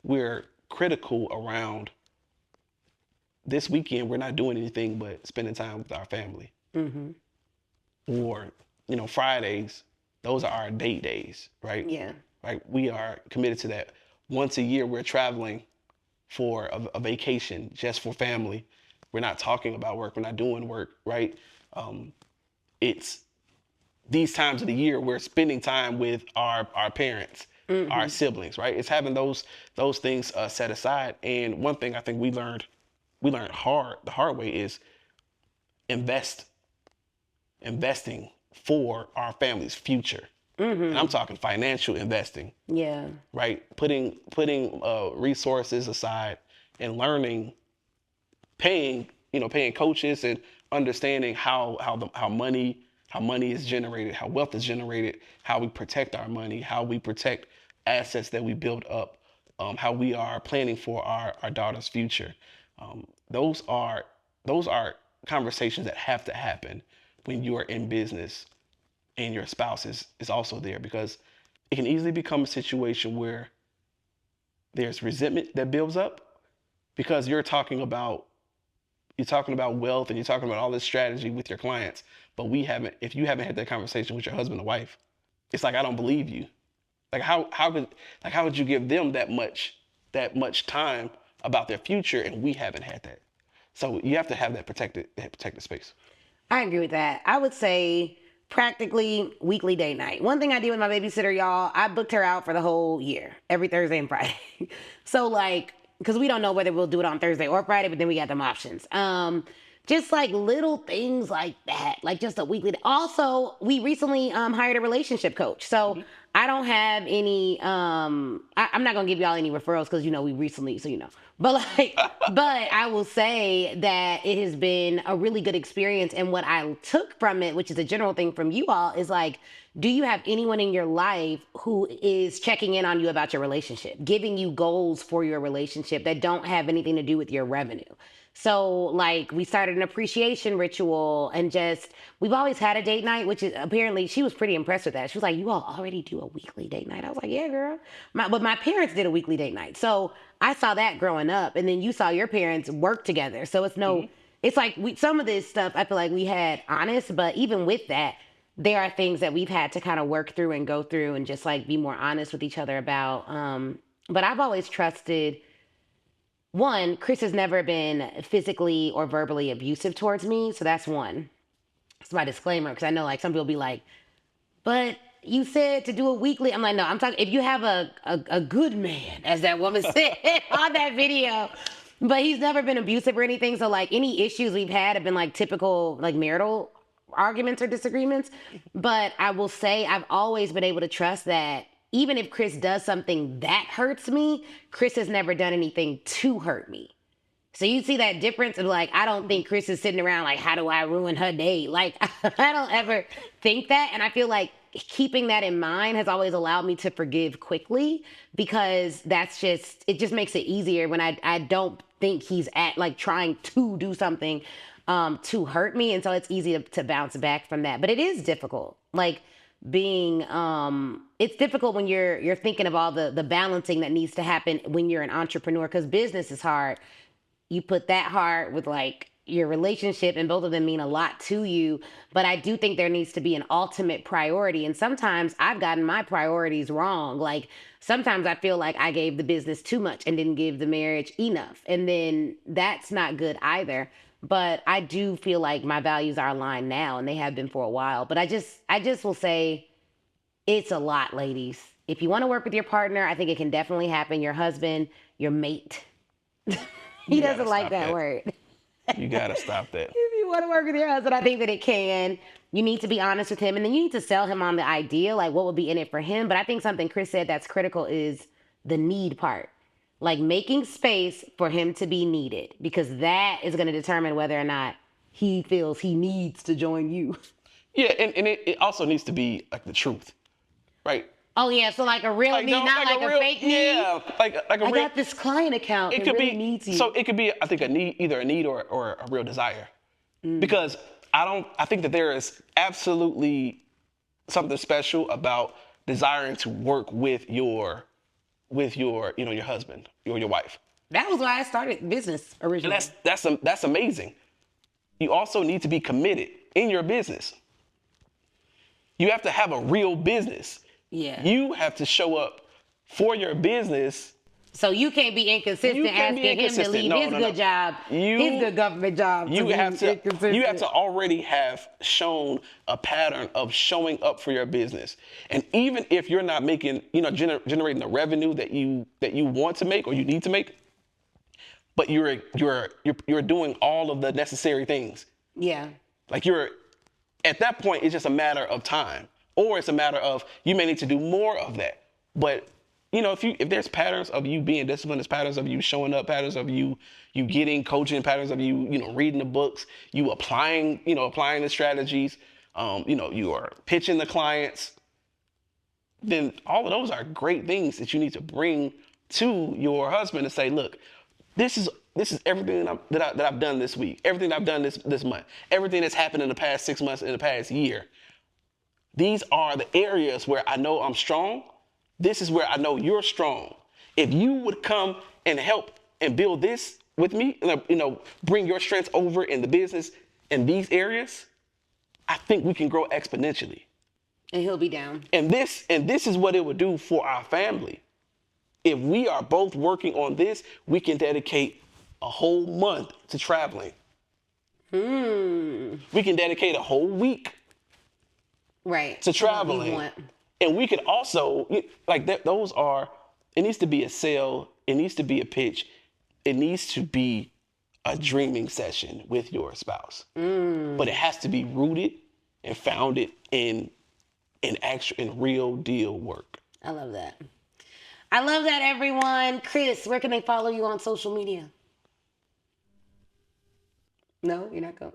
[SPEAKER 1] we're critical around this weekend. We're not doing anything but spending time with our family. Or, Fridays, those are our date days, right?
[SPEAKER 2] Yeah.
[SPEAKER 1] Right. We are committed to that. Once a year, we're traveling for a vacation just for family. We're not talking about work. We're not doing work, right? It's these times of the year we're spending time with our parents, our siblings, right? It's having those things set aside. And one thing I think we learned the hard way is investing for our family's future. And I'm talking financial investing.
[SPEAKER 2] Yeah.
[SPEAKER 1] Right? Putting resources aside and learning, paying coaches and understanding how money is generated, how wealth is generated, how we protect our money, how we protect assets that we build up, how we are planning for our daughter's future. Those are conversations that have to happen when you are in business and your spouse is also there, because it can easily become a situation where there's resentment that builds up because you're talking about wealth and you're talking about all this strategy with your clients, but if you haven't had that conversation with your husband or wife, it's like, I don't believe you. Like how would you give them that much time about their future and we haven't had that? So you have to have that protected space.
[SPEAKER 2] I agree with that. I would say practically weekly date night. One thing I did with my babysitter, y'all, I booked her out for the whole year, every Thursday and Friday. So because we don't know whether we'll do it on Thursday or Friday, but then we got them options. Just like little things like that, like just a weekly. Also, we recently hired a relationship coach. So I don't have any, I'm not going to give y'all any referrals because, we recently, so But but I will say that it has been a really good experience. And what I took from it, which is a general thing from you all, is like, do you have anyone in your life who is checking in on you about your relationship, giving you goals for your relationship that don't have anything to do with your revenue? So we started an appreciation ritual and we've always had a date night, which is apparently she was pretty impressed with that. She was like, you all already do a weekly date night? I was like, yeah, girl. But my parents did a weekly date night. So I saw that growing up, and then you saw your parents work together. So it's like some of this stuff I feel like we had honest, but even with that, there are things that we've had to kind of work through and go through and just be more honest with each other about. But I've always trusted. One, Chris has never been physically or verbally abusive towards me. So that's one. That's my disclaimer, because I know some people be like, but you said to do it weekly. I'm like, no, I'm talking, if you have a good man, as that woman said on that video, but he's never been abusive or anything. So any issues we've had have been typical marital arguments or disagreements. But I will say I've always been able to trust that even if Chris does something that hurts me, Chris has never done anything to hurt me. So you see that difference of I don't think Chris is sitting around how do I ruin her day? I don't ever think that. And I feel like keeping that in mind has always allowed me to forgive quickly, because it just makes it easier when I don't think he's trying to do something. to hurt me. And so it's easy to bounce back from that. But it is difficult. Like being, it's difficult when you're thinking of all the balancing that needs to happen when you're an entrepreneur, because business is hard. You put that hard with like your relationship, and both of them mean a lot to you. But I do think there needs to be an ultimate priority. And sometimes I've gotten my priorities wrong. Like sometimes I feel like I gave the business too much and didn't give the marriage enough. And then that's not good either. But I do feel like my values are aligned now, and they have been for a while. But I just will say it's a lot, ladies. If you want to work with your partner, I think it can definitely happen. Your husband, your mate. He doesn't like that word.
[SPEAKER 1] You gotta stop that.
[SPEAKER 2] If you want to work with your husband, I think that it can. You need to be honest with him, and then you need to sell him on the idea, like what would be in it for him. But I think something Chris said that's critical is the need part. Like making space for him to be needed, because that is going to determine whether or not he feels he needs to join you.
[SPEAKER 1] Yeah, and it also needs to be like the truth, right?
[SPEAKER 2] Oh yeah, so like a real need, not like a fake need.
[SPEAKER 1] Yeah, like a real.
[SPEAKER 2] I got this client account.
[SPEAKER 1] It could
[SPEAKER 2] really
[SPEAKER 1] be
[SPEAKER 2] needs you.
[SPEAKER 1] So it could be, I think, a need, either a need or a real desire, because I think that there is absolutely something special about desiring to work with your your husband or your wife.
[SPEAKER 2] That was why I started business originally.
[SPEAKER 1] And that's amazing. You also need to be committed in your business. You have to have a real business.
[SPEAKER 2] Yeah.
[SPEAKER 1] You have to show up for your business.
[SPEAKER 2] So you can't be inconsistent asking him to leave his good job, his good government job.
[SPEAKER 1] You have to already have shown a pattern of showing up for your business. And even if you're not making, generating the revenue that you want to make or you need to make, but you're doing all of the necessary things.
[SPEAKER 2] Yeah.
[SPEAKER 1] Like at that point, it's just a matter of time, or it's a matter of you may need to do more of that. But if there's patterns of you being disciplined, there's patterns of you showing up, patterns of you getting coaching, patterns of you reading the books, you applying the strategies, you are pitching the clients, then all of those are great things that you need to bring to your husband and say, look, this is everything that I've done this week, everything I've done this month, everything that's happened in the past 6 months, in the past year. These are the areas where I know I'm strong. This is where I know you're strong. If you would come and help and build this with me, bring your strengths over in the business in these areas, I think we can grow exponentially.
[SPEAKER 2] And he'll be down.
[SPEAKER 1] And this is what it would do for our family. If we are both working on this, we can dedicate a whole month to traveling. We can dedicate a whole week to traveling. And we could also, those are, it needs to be a sale, it needs to be a pitch, it needs to be a dreaming session with your spouse. But it has to be rooted and founded in real deal work.
[SPEAKER 2] I love that. I love that, everyone. Chris, where can they follow you on social media? No, you're not going?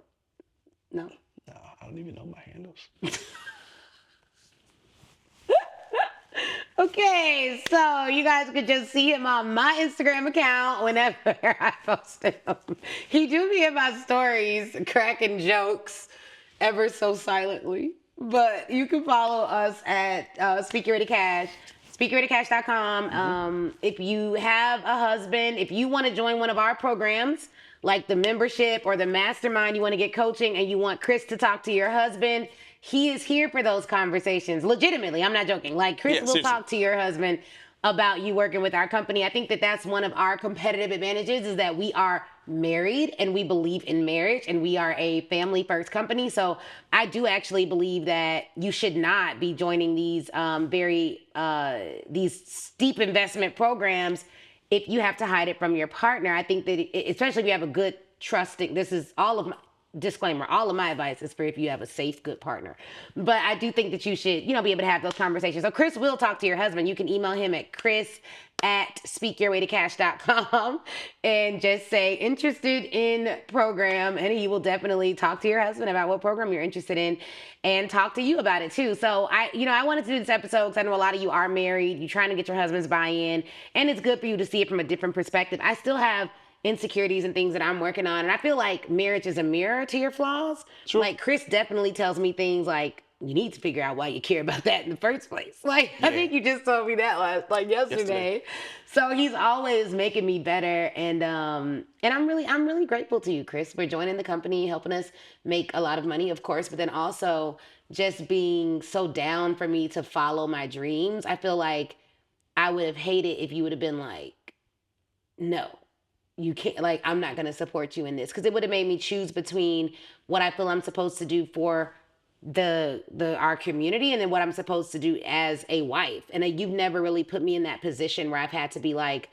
[SPEAKER 2] No?
[SPEAKER 1] No, I don't even know my handles.
[SPEAKER 2] Okay, so you guys could just see him on my Instagram account whenever I post him. He do be in my stories cracking jokes ever so silently. But you can follow us at Speak Your Way to Cash, speakyourwaytocash.com. If you have a husband, if you want to join one of our programs, like the membership or the mastermind, you want to get coaching and you want Chris to talk to your husband, he is here for those conversations. Legitimately, I'm not joking. Like Chris will talk to your husband about you working with our company. I think that that's one of our competitive advantages, is that we are married and we believe in marriage and we are a family first company. So I do actually believe that you should not be joining these these steep investment programs if you have to hide it from your partner. I think that especially if you have a good trusting, this is all of my disclaimer, all of my advice is for if you have a safe, good partner. But I do think that you should, be able to have those conversations. So Chris will talk to your husband. You can email him at chris@speakyourwaytocash.com and just say interested in program, and he will definitely talk to your husband about what program you're interested in and talk to you about it too. So I wanted to do this episode because I know a lot of you are married, you're trying to get your husband's buy-in, and it's good for you to see it from a different perspective. I still have insecurities and things that I'm working on. And I feel like marriage is a mirror to your flaws.
[SPEAKER 1] Sure.
[SPEAKER 2] Like Chris definitely tells me things like, you need to figure out why you care about that in the first place. Like, I think you just told me that yesterday. So he's always making me better. And I'm really grateful to you, Chris, for joining the company, helping us make a lot of money, of course, but then also just being so down for me to follow my dreams. I feel like I would have hated if you would have been like, no, you can't, like, I'm not going to support you in this. Because it would have made me choose between what I feel I'm supposed to do for our community and then what I'm supposed to do as a wife. And you've never really put me in that position where I've had to be like,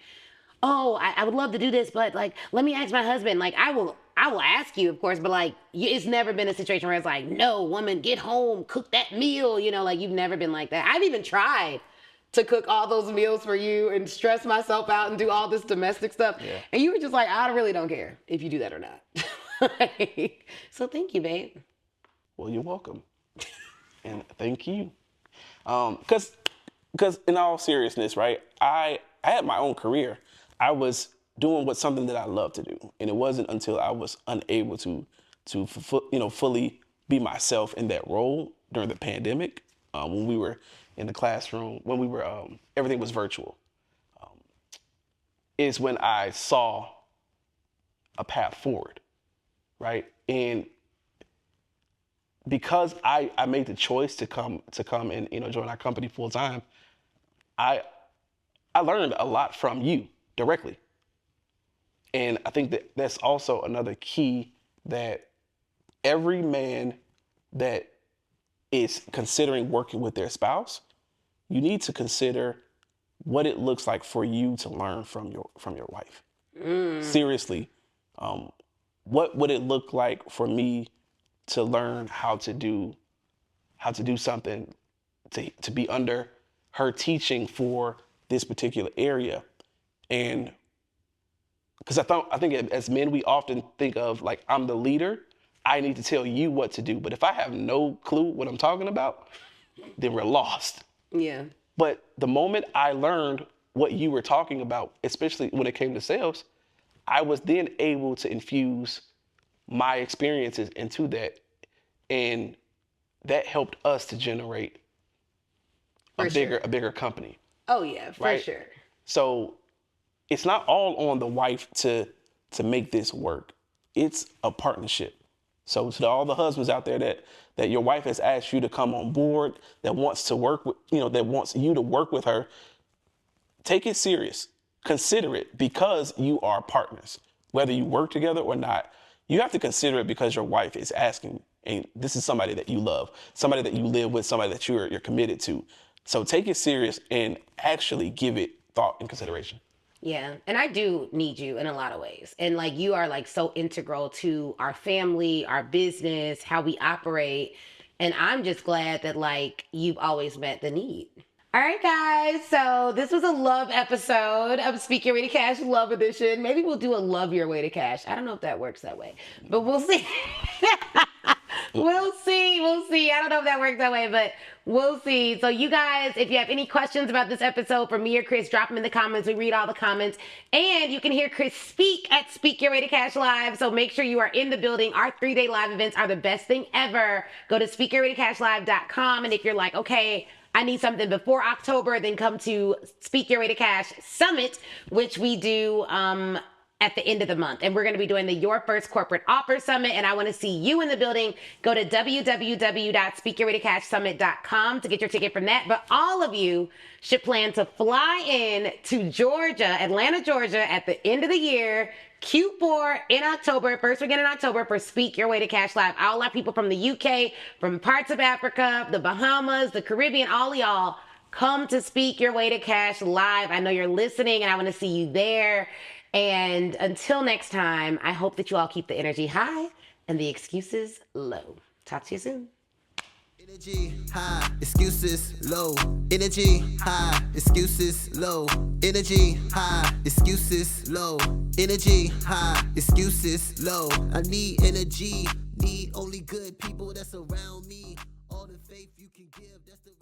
[SPEAKER 2] oh, I would love to do this, but like, let me ask my husband. Like, I will ask you, of course, but like, it's never been a situation where it's like, no, woman, get home, cook that meal. You know, like, you've never been like that. I've even tried to cook all those meals for you and stress myself out and do all this domestic stuff. Yeah. And you were just like, I really don't care if you do that or not. So thank you, babe.
[SPEAKER 1] Well, you're welcome. And thank you. Because in all seriousness, right, I had my own career. I was doing something that I love to do. And it wasn't until I was unable to fully be myself in that role during the pandemic, when we were in the classroom, when we were, everything was virtual, is when I saw a path forward, right? And because I made the choice to come and join our company full time, I learned a lot from you directly. And I think that that's also another key, that every man that is considering working with their spouse, you need to consider what it looks like for you to learn from your wife. Seriously, what would it look like for me to learn how to do something, to be under her teaching for this particular area? And because I think as men, we often think of like, I'm the leader, I need to tell you what to do. But if I have no clue what I'm talking about, then we're lost.
[SPEAKER 2] Yeah.
[SPEAKER 1] But the moment I learned what you were talking about, especially when it came to sales, I was then able to infuse my experiences into that. And that helped us to generate a bigger company.
[SPEAKER 2] Oh yeah, for sure.
[SPEAKER 1] So it's not all on the wife to make this work. It's a partnership. So to all the husbands out there that your wife has asked you to come on board, that wants to work with, that wants you to work with her, take it serious. Consider it, because you are partners. Whether you work together or not, you have to consider it because your wife is asking, and this is somebody that you love, somebody that you live with, somebody that you're committed to. So take it serious and actually give it thought and consideration.
[SPEAKER 2] Yeah. And I do need you in a lot of ways. And like, you are like so integral to our family, our business, how we operate. And I'm just glad that like, you've always met the need. All right, guys. So this was a love episode of Speak Your Way to Cash Love Edition. Maybe we'll do a Love Your Way to Cash. I don't know if that works that way, but we'll see. We'll see. I don't know if that works that way, but we'll see. So you guys, if you have any questions about this episode for me or Chris, drop them in the comments. We read all the comments. And you can hear Chris speak at Speak Your Way to Cash Live. So make sure you are in the building. Our 3-day live events are the best thing ever. Go to speakyourwaytocashlive.com. And if you're like, okay, I need something before October, then come to Speak Your Way to Cash Summit, which we do at the end of the month. And we're going to be doing the Your First Corporate Offer Summit. And I want to see you in the building. Go to www.speakyourwaytocashsummit.com to get your ticket from that. But all of you should plan to fly in to Georgia, Atlanta, Georgia at the end of the year, Q4 in October, first weekend in October, for Speak Your Way to Cash Live. I'll have people from the UK, from parts of Africa, the Bahamas, the Caribbean, all of y'all come to Speak Your Way to Cash Live. I know you're listening and I want to see you there. And until next time, I hope that you all keep the energy high and the excuses low. Talk to you soon.
[SPEAKER 3] Energy high, excuses low. Energy high, excuses low. Energy high, excuses low. Energy high, excuses low. I need energy, need only good people that's around me. All the faith you can give, that's the